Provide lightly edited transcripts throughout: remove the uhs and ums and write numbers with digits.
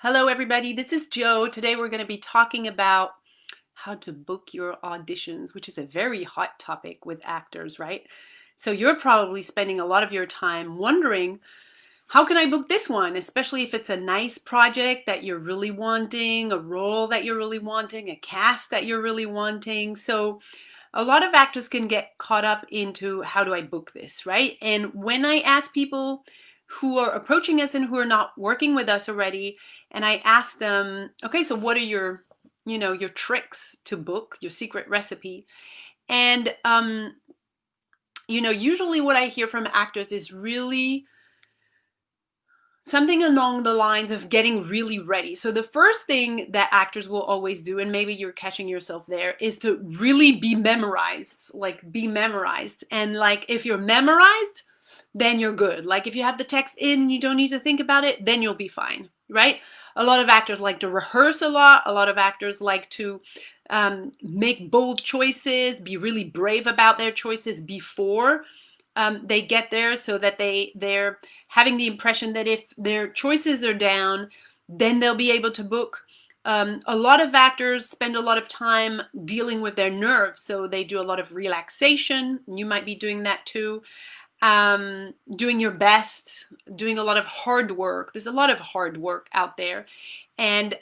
Hello, everybody. This is Joe. Today we're going to be talking about how to book your auditions, which is a very hot topic with actors, right? So you're probably spending a lot of your time wondering, how can I book this one? Especially if it's a nice project that you're really wanting, a role that you're really wanting, a cast that you're really wanting. So a lot of actors can get caught up into how do I book this, right? And when I ask people who are approaching us and who are not working with us already, and I ask them, okay, so what are your tricks to book, your secret recipe? And usually what I hear from actors is really something along the lines of getting really ready. So the first thing that actors will always do, and maybe you're catching yourself there, is to really be memorized, like be memorized. And like if you're memorized, then you're good. Like if you have the text in, you don't need to think about it, then you'll be fine, right? A lot of actors like to rehearse a lot. A lot of actors like to make bold choices, be really brave about their choices before they get there, so that they're having the impression that if their choices are down, then they'll be able to book. A lot of actors spend a lot of time dealing with their nerves, so they do a lot of relaxation. You might be doing that too. Doing your best, doing a lot of hard work. There's a lot of hard work out there. And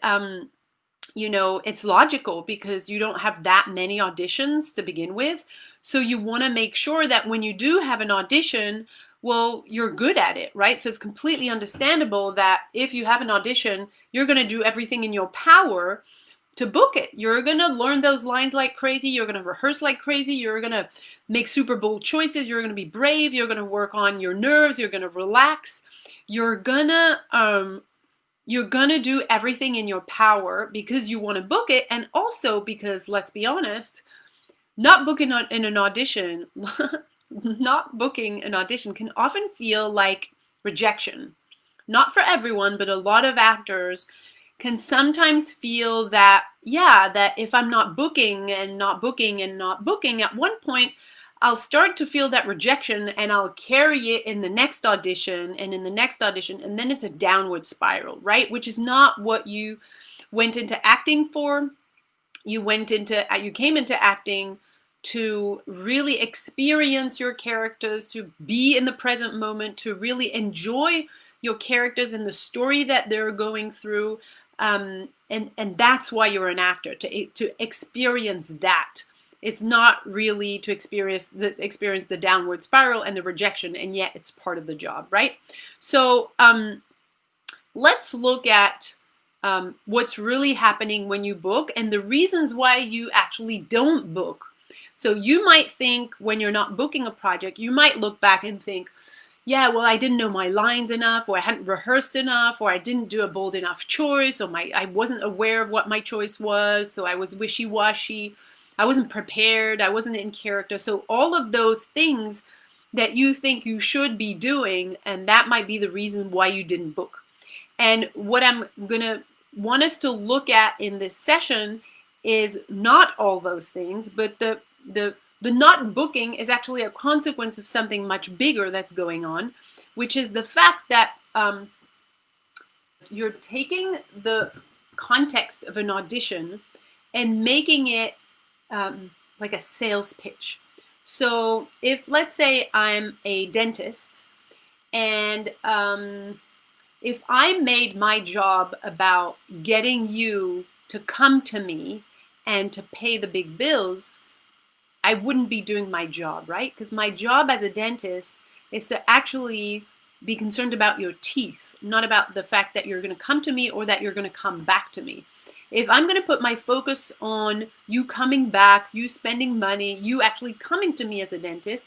it's logical because you don't have that many auditions to begin with. So you want to make sure that when you do have an audition, well, you're good at it, right? So it's completely understandable that if you have an audition, you're going to do everything in your power to book it. You're going to learn those lines like crazy. You're going to rehearse like crazy. You're going to make super bold choices. You're going to be brave. You're going to work on your nerves. You're going to relax. You're going to do everything in your power because you want to book it, and also because, let's be honest, not booking in an audition, not booking an audition can often feel like rejection. Not for everyone, but a lot of actors can sometimes feel that, yeah, that if I'm not booking and not booking and not booking, at one point I'll start to feel that rejection and I'll carry it in the next audition and in the next audition, and then it's a downward spiral, right? Which is not what you went into acting for. You came into acting to really experience your characters, to be in the present moment, to really enjoy your characters and the story that they're going through. And that's why you're an actor, to experience that. It's not really to experience the downward spiral and the rejection, and yet it's part of the job, right? So let's look at what's really happening when you book and the reasons why you actually don't book. So you might think, when you're not booking a project, you might look back and think, yeah, well, I didn't know my lines enough, or I hadn't rehearsed enough, or I didn't do a bold enough choice, or I wasn't aware of what my choice was, so I was wishy-washy, I wasn't prepared, I wasn't in character. So all of those things that you think you should be doing, and that might be the reason why you didn't book. And what I'm going to want us to look at in this session is not all those things, but the not booking is actually a consequence of something much bigger that's going on, which is the fact that you're taking the context of an audition and making it like a sales pitch. So if, let's say, I'm a dentist, and if I made my job about getting you to come to me and to pay the big bills, I wouldn't be doing my job, right? Because my job as a dentist is to actually be concerned about your teeth, not about the fact that you're going to come to me or that you're going to come back to me. If I'm going to put my focus on you coming back, you spending money, you actually coming to me as a dentist,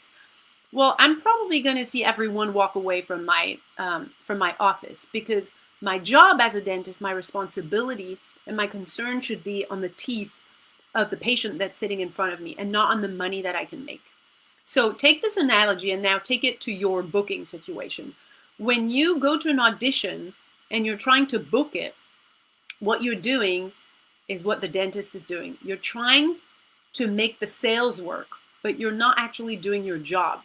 well, I'm probably going to see everyone walk away from my office, because my job as a dentist, my responsibility and my concern should be on the teeth of the patient that's sitting in front of me, and not on the money that I can make. So take this analogy and now take it to your booking situation. When you go to an audition and you're trying to book it, what you're doing is what the dentist is doing. You're trying to make the sales work, but you're not actually doing your job.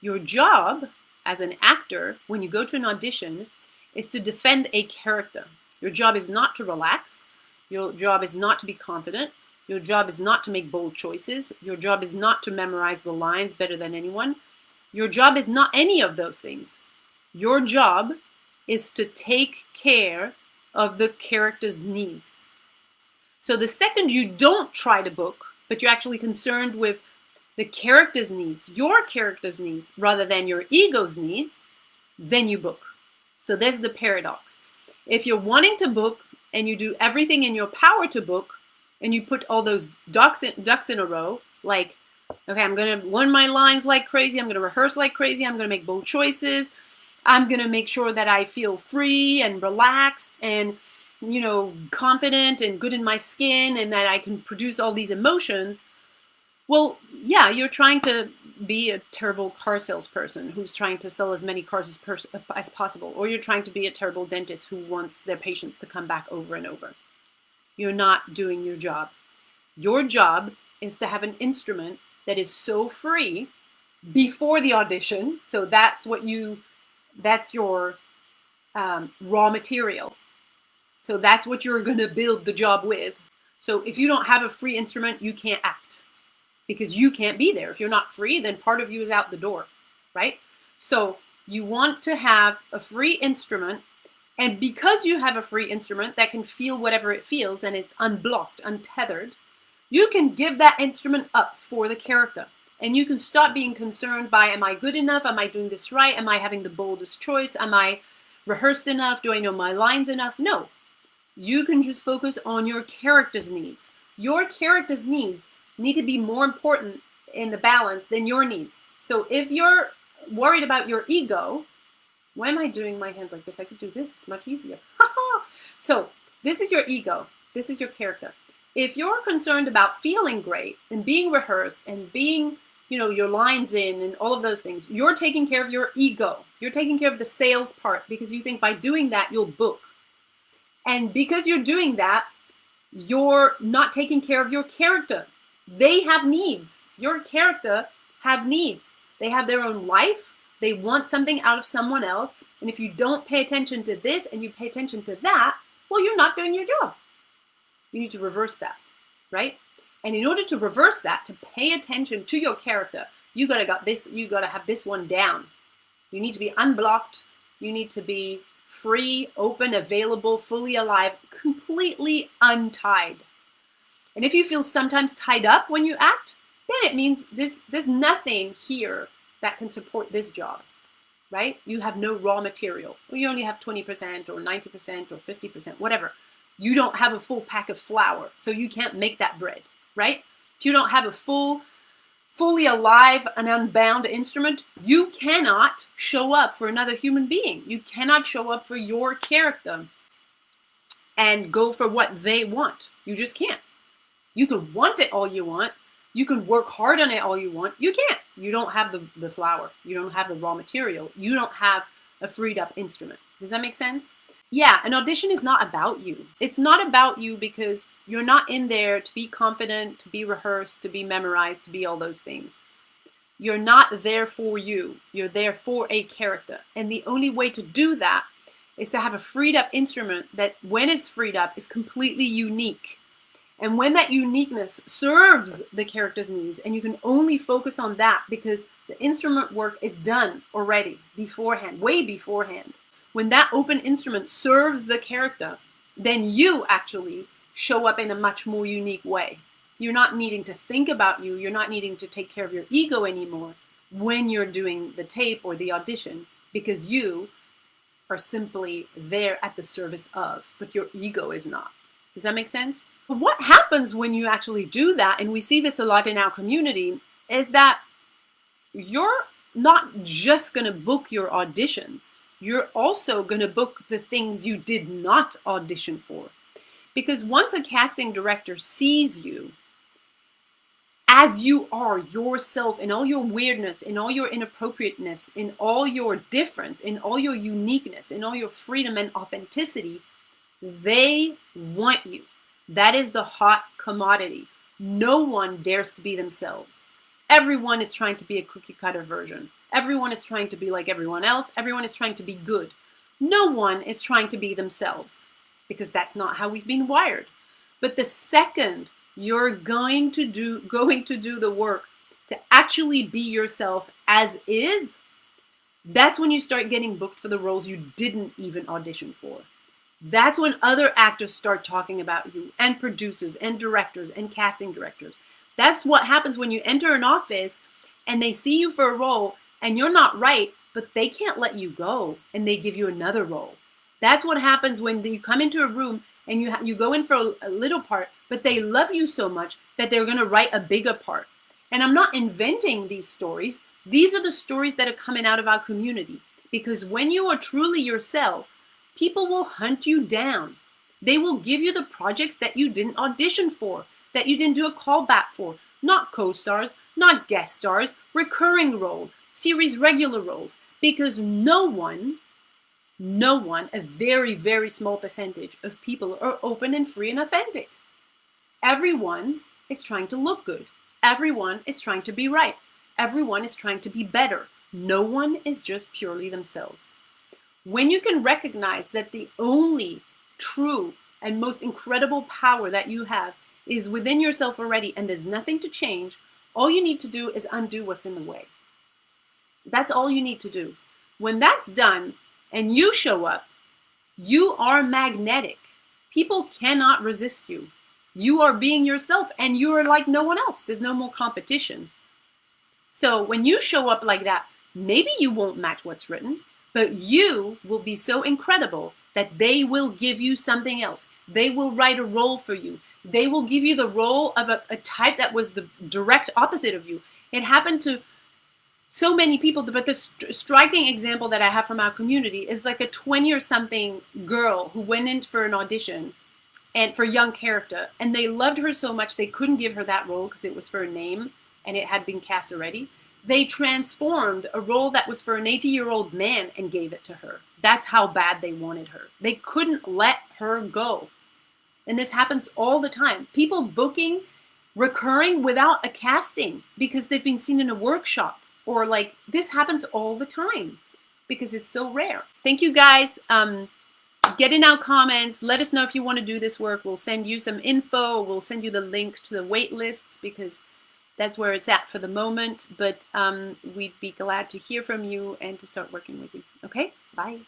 Your job as an actor, when you go to an audition, is to defend a character. Your job is not to relax. Your job is not to be confident. Your job is not to make bold choices. Your job is not to memorize the lines better than anyone. Your job is not any of those things. Your job is to take care of the character's needs. So the second you don't try to book, but you're actually concerned with the character's needs, your character's needs, rather than your ego's needs, then you book. So there's the paradox. If you're wanting to book and you do everything in your power to book, and you put all those ducks in a row, like, okay, I'm going to learn my lines like crazy, I'm going to rehearse like crazy, I'm going to make bold choices, I'm going to make sure that I feel free and relaxed and, confident and good in my skin, and that I can produce all these emotions. Well, yeah, you're trying to be a terrible car salesperson who's trying to sell as many cars as possible, or you're trying to be a terrible dentist who wants their patients to come back over and over. You're not doing your job. Your job is to have an instrument that is so free before the audition. So that's your raw material. So that's what you're going to build the job with. So if you don't have a free instrument, you can't act because you can't be there. If you're not free, then part of you is out the door, right? So you want to have a free instrument. And because you have a free instrument that can feel whatever it feels and it's unblocked, untethered, you can give that instrument up for the character. And you can stop being concerned by, am I good enough? Am I doing this right? Am I having the boldest choice? Am I rehearsed enough? Do I know my lines enough? No. You can just focus on your character's needs. Your character's needs need to be more important in the balance than your needs. So if you're worried about your ego, why am I doing my hands like this? I could do this. It's much easier. So this is your ego. This is your character. If you're concerned about feeling great and being rehearsed and being, your lines in and all of those things, you're taking care of your ego. You're taking care of the sales part because you think by doing that, you'll book. And because you're doing that, you're not taking care of your character. They have needs. Your character have needs. They have their own life. They want something out of someone else. And if you don't pay attention to this and you pay attention to that, well, you're not doing your job. You need to reverse that, right? And in order to reverse that, to pay attention to your character, you gotta have this one down. You need to be unblocked. You need to be free, open, available, fully alive, completely untied. And if you feel sometimes tied up when you act, then it means there's nothing here that can support this job, right? You have no raw material. Or you only have 20% or 90% or 50%, whatever. You don't have a full pack of flour, so you can't make that bread, right? If you don't have a fully alive and unbound instrument, you cannot show up for another human being. You cannot show up for your character and go for what they want. You just can't. You can want it all you want. You can work hard on it all you want. You can't. You don't have the flour. You don't have the raw material. You don't have a freed up instrument. Does that make sense? Yeah, an audition is not about you. It's not about you because you're not in there to be confident, to be rehearsed, to be memorized, to be all those things. You're not there for you. You're there for a character. And the only way to do that is to have a freed up instrument that when it's freed up is completely unique. And when that uniqueness serves the character's needs, and you can only focus on that because the instrument work is done already beforehand, way beforehand. When that open instrument serves the character, then you actually show up in a much more unique way. You're not needing to think about you. You're not needing to take care of your ego anymore when you're doing the tape or the audition because you are simply there at the service of, but your ego is not. Does that make sense? But what happens when you actually do that, and we see this a lot in our community, is that you're not just going to book your auditions. You're also going to book the things you did not audition for. Because once a casting director sees you as you are yourself, in all your weirdness, in all your inappropriateness, in all your difference, in all your uniqueness, in all your freedom and authenticity, they want you. That is the hot commodity. No one dares to be themselves. Everyone is trying to be a cookie cutter version. Everyone is trying to be like everyone else. Everyone is trying to be good. No one is trying to be themselves because that's not how we've been wired. But the second you're going to do the work to actually be yourself as is, that's when you start getting booked for the roles you didn't even audition for. That's when other actors start talking about you, and producers and directors and casting directors. That's what happens when you enter an office and they see you for a role and you're not right, but they can't let you go and they give you another role. That's what happens when you come into a room and you go in for a little part, but they love you so much that they're going to write a bigger part. And I'm not inventing these stories. These are the stories that are coming out of our community. Because when you are truly yourself, people will hunt you down. They will give you the projects that you didn't audition for, that you didn't do a callback for. Not co-stars, not guest stars, recurring roles, series regular roles. Because no one, a very, very small percentage of people are open and free and authentic. Everyone is trying to look good. Everyone is trying to be right. Everyone is trying to be better. No one is just purely themselves. When you can recognize that the only true and most incredible power that you have is within yourself already and there's nothing to change, all you need to do is undo what's in the way. That's all you need to do. When that's done and you show up, you are magnetic. People cannot resist you. You are being yourself and you are like no one else. There's no more competition. So when you show up like that, maybe you won't match what's written, but you will be so incredible that they will give you something else. They will write a role for you. They will give you the role of a type that was the direct opposite of you. It happened to so many people, but the striking example that I have from our community is like a 20 or something girl who went in for an audition and for a young character, and they loved her so much they couldn't give her that role because it was for a name and it had been cast already. They transformed a role that was for an 80-year-old man and gave it to her. That's how bad they wanted her. They couldn't let her go. And this happens all the time. People booking, recurring without a casting because they've been seen in a workshop, or like this happens all the time because it's so rare. Thank you guys. Get in our comments. Let us know if you want to do this work. We'll send you some info. We'll send you the link to the wait lists because that's where it's at for the moment. But we'd be glad to hear from you and to start working with you. Okay? Bye.